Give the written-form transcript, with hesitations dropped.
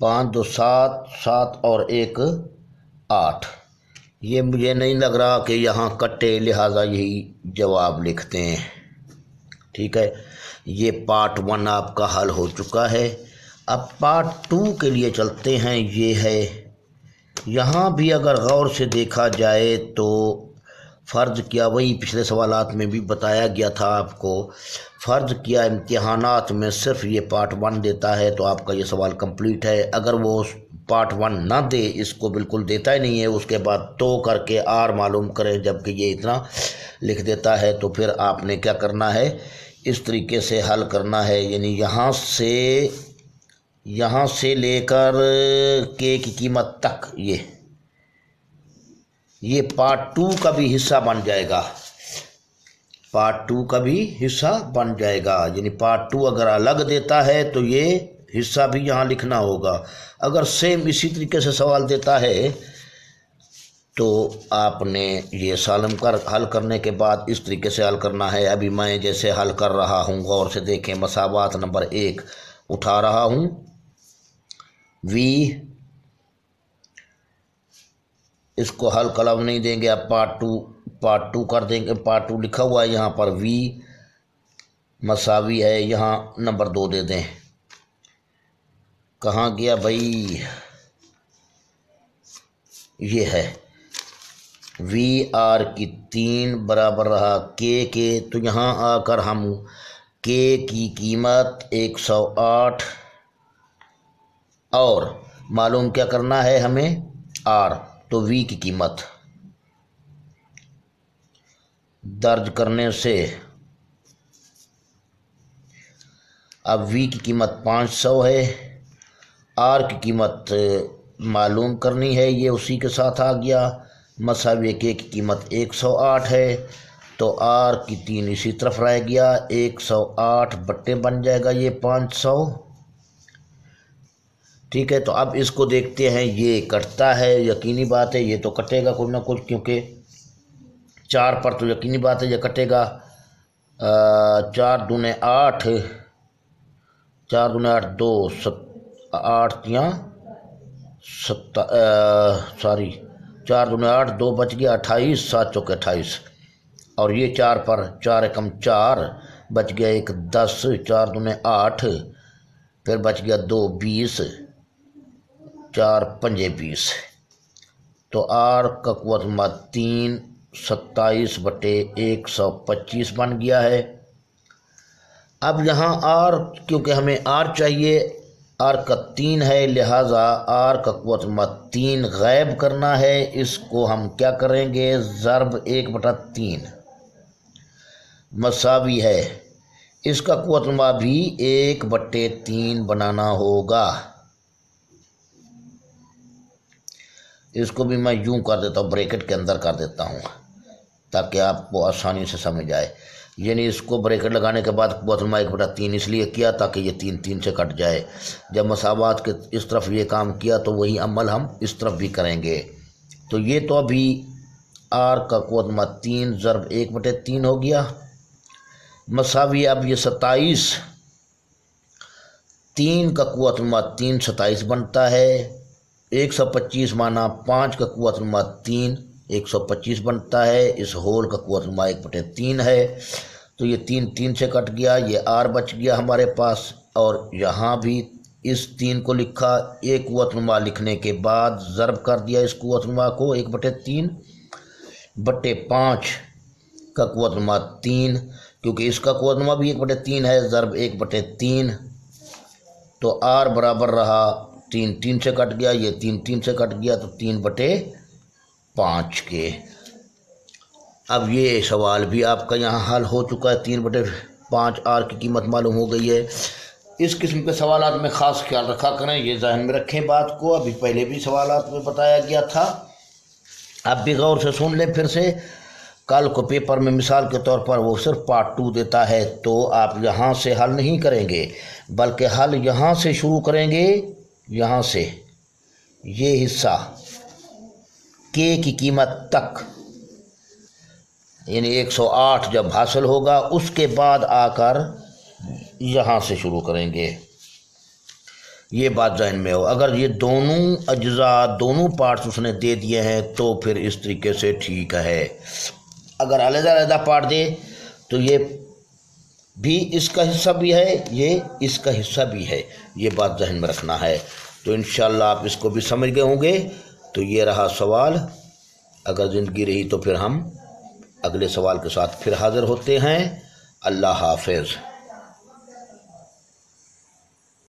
5 2 7, 7 और 1 8। ये मुझे नहीं लग रहा कि यहाँ कटे, लिहाजा यही जवाब लिखते हैं। ठीक है, ये पार्ट 1 आपका हल हो चुका है। अब पार्ट 2 के लिए चलते हैं। ये है, यहाँ भी अगर गौर से देखा जाए तो फ़र्ज़ किया, वही पिछले सवालात में भी बताया गया था आपको, फ़र्ज़ किया इम्तिहानात में सिर्फ ये पार्ट 1 देता है तो आपका ये सवाल कंप्लीट है। अगर वो पार्ट 1 ना दे, इसको बिल्कुल देता ही नहीं है, उसके बाद तो करके आर मालूम करें, जबकि ये इतना लिख देता है, तो फिर आपने क्या करना है, इस तरीके से हल करना है। यानी यहाँ से लेकर के की कीमत तक ये पार्ट 2 का भी हिस्सा बन जाएगा। पार्ट 2 का भी हिस्सा बन जाएगा। यानी पार्ट 2 अगर अलग देता है तो ये हिस्सा भी यहाँ लिखना होगा। अगर सेम इसी तरीके से सवाल देता है तो आपने ये हल करने के बाद इस तरीके से हल करना है। अभी मैं जैसे हल कर रहा हूँ, गौर से देखें, मसावात नंबर 1 उठा रहा हूँ, वी, इसको हल कलम नहीं देंगे, अब पार्ट टू कर देंगे। पार्ट 2 लिखा हुआ है यहाँ पर, वी मसावी है, यहाँ नंबर 2 दे दें। कहाँ गया भाई, ये है वी आर की 3 बराबर रहा के, तो यहाँ आकर हम के की कीमत 108 और मालूम क्या करना है हमें, आर, तो वी की कीमत दर्ज करने से अब वी की कीमत 500 है, आर की कीमत मालूम करनी है, ये उसी के साथ आ गया। मसावी के की कीमत 108 है, तो आर की 3 इसी तरफ रह गया, 108 बट्टे बन जाएगा ये 500। ठीक है, तो अब इसको देखते हैं, ये कटता है, यकीनी बात है ये तो कटेगा कुछ ना कुछ, क्योंकि 4 पर तो यकीनी बात है ये कटेगा। 4 दूने 8, 4 दूने 8 2, 8 या 4 दूने 8, 2 बच गया 28, 7 चौके 28, और ये 4 पर 4 एकम 4 बच गया 1 10, 4 दूने 8, फिर बच गया 2 20, 4 पंजे 20, तो आर का कुवत 3 27 बटे 125 बन गया है। अब यहाँ आर, क्योंकि हमें आर चाहिए, आर का 3 है, लिहाजा आर का कुवत 3 गैब करना है। इसको हम क्या करेंगे, ज़र्ब 1/3 मसावी है, इसका कुवत भी 1/3 बनाना होगा। इसको भी मैं यूं कर देता हूँ, ब्रैकेट के अंदर कर देता हूँ ताकि आपको आसानी से समझ आए। यानी इसको ब्रैकेट लगाने के बाद कुवत 1/3 इसलिए किया ताकि ये 3 3 से कट जाए। जब मसावात के इस तरफ ये काम किया तो वही अमल हम इस तरफ भी करेंगे। तो ये तो अभी आर का कुवत 3 ज़र्ब 1/3 हो गया, मसावी अब ये 27, 3 का कुवत 3 27 बनता है, 125 माना 5 का कुवत 3 125 बनता है, इस होल का कुवत 1/3 है, तो ये 3 3 से कट गया, ये आर बच गया हमारे पास। और यहाँ भी इस 3 को लिखा, एक कुवत लिखने के बाद ज़र्ब कर दिया इस कुवत को 1/3 बटे 5 का कुवत 3, क्योंकि इसका कुवत भी 1/3 है, ज़र्ब 1/3, तो आर बराबर रहा 3 3 से कट गया, ये 3 3 से कट गया, तो 3/5 के। अब ये सवाल भी आपका यहाँ हल हो चुका है, 3/5 आर की कीमत मालूम हो गई है। इस किस्म के सवालात में ख़ास ख्याल रखा करें, ये जहन में रखें बात को, अभी पहले भी सवालात में बताया गया था, आप भी गौर से सुन लें फिर से। कल को पेपर में मिसाल के तौर पर वो सिर्फ पार्ट 2 देता है, तो आप यहाँ से हल नहीं करेंगे, बल्कि हल यहाँ से शुरू करेंगे, यहाँ से ये हिस्सा के की कीमत तक, यानी 108 जब हासिल होगा उसके बाद आकर यहाँ से शुरू करेंगे। ये बात जहन में हो। अगर ये दोनों अज्जा, दोनों पार्ट्स उसने दे दिए हैं तो फिर इस तरीके से ठीक है। अगर अलग-अलग पार्ट दे तो ये भी इसका हिस्सा भी है, ये इसका हिस्सा भी है, ये बात जहन में रखना है। तो इंशाअल्लाह आप इसको भी समझ गए होंगे। तो ये रहा सवाल। अगर ज़िंदगी रही तो फिर हम अगले सवाल के साथ फिर हाज़िर होते हैं। अल्लाह हाफ़िज़।